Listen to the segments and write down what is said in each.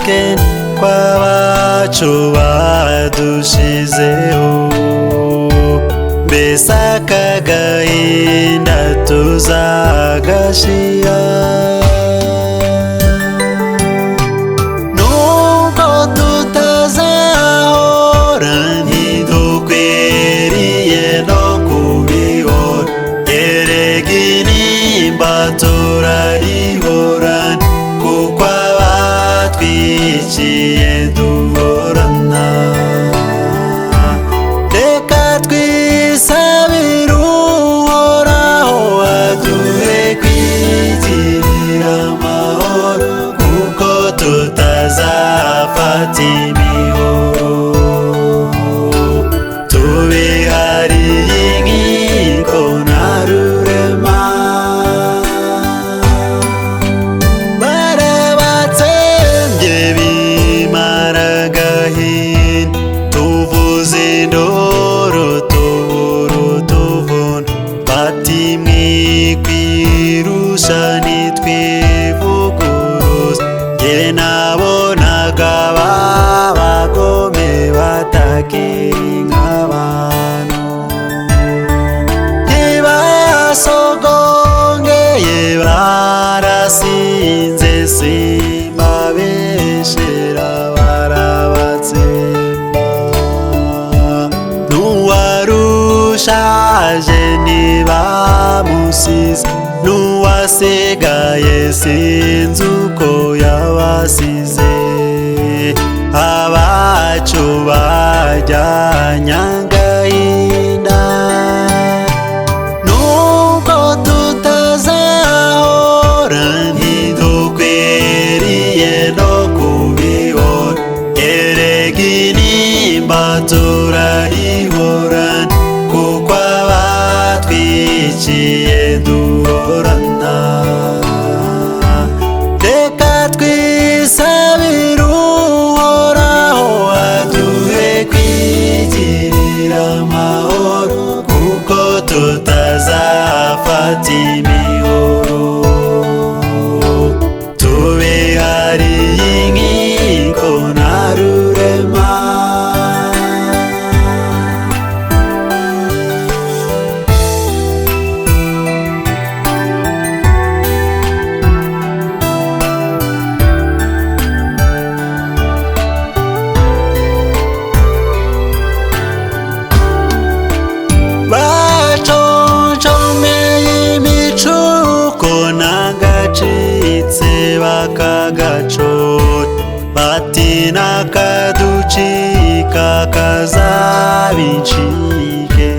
natwe kw'abacu badushizeho, mbese aka gahinda tuzagashira. Nubwo tutazahora ntidukwiriye no kubihora, erega intimba turayihorana kuko abatwiciye duhorana. Reka twisabire Uhoraho aduhe kwigirira amahoro, kuko tutazafata imihoro tubihariye inkiko na rurema. Barabatsembye bimara agahinda, tuvuze induru tubura utuvuna, bati mwikwirusha nitwivuguruza. Jye nabonaga babagome batakiri nk'abantu, ntibasogongeye barasinze simbabeshera barabatsemba. N'uwarushaje ntibamusize, n'uwasigaye sinzi uko yabasize. Abacu bajyanye agahinda, nubwo tutazahora ntidukwiriye no kubihora, erega intimba turayihorana kuko abatwiciye duhorana. Reka twisabire Uhoraho aduhe kwigirira amahoro, kuko tutazafata imihoro tubihariye inkiko na rurema. Baconshomeye imicuko n'agacitse bakagacora, bati nakaducika kazaba incike.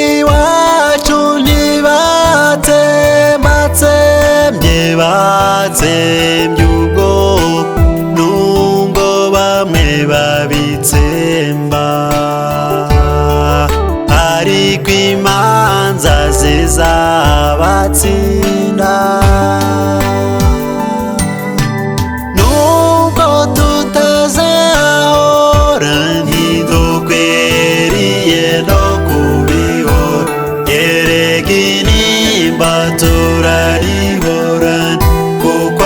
Iwacu ntibatsembatsembye, batsembye ubwoko nubwo bamwe babitsemba, ariko imanza zizabatsinda. Nubwo tutazahora ntidukwiriye no kubihora, erega intimba turayihorana kuko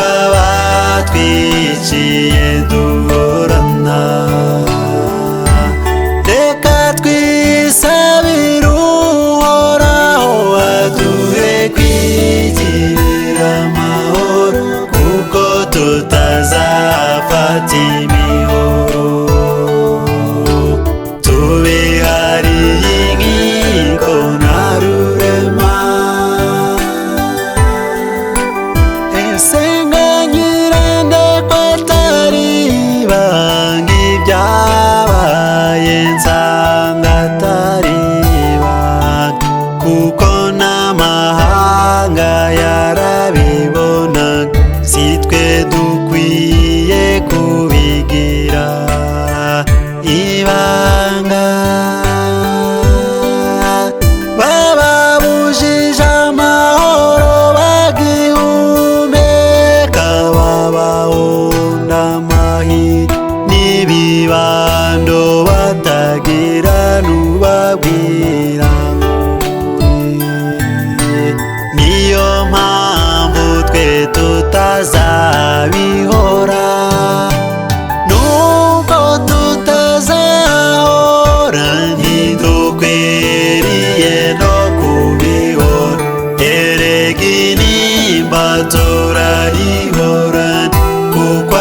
nimba turayihorana kuko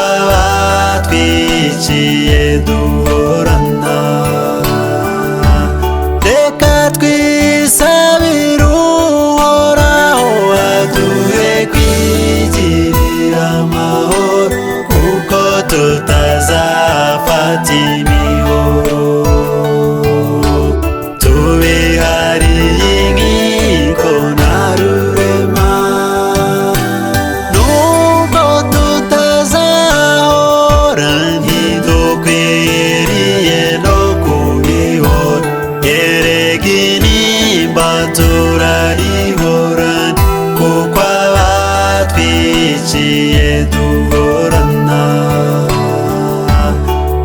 abatwiciye duhorana. Reka twisabire Uhoraho aduhe kwigirira amahoro kuko tutazafata imihoro. Tubihariye inkiko na rurema nubwo tutazahora ntidukwiriye no kubihora. Erega inimba turayihorana kuko abatwiciye duhorana.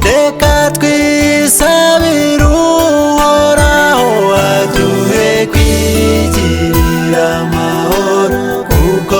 Reka twisabire Uhoraho aduhe kwigirira amahoro kuko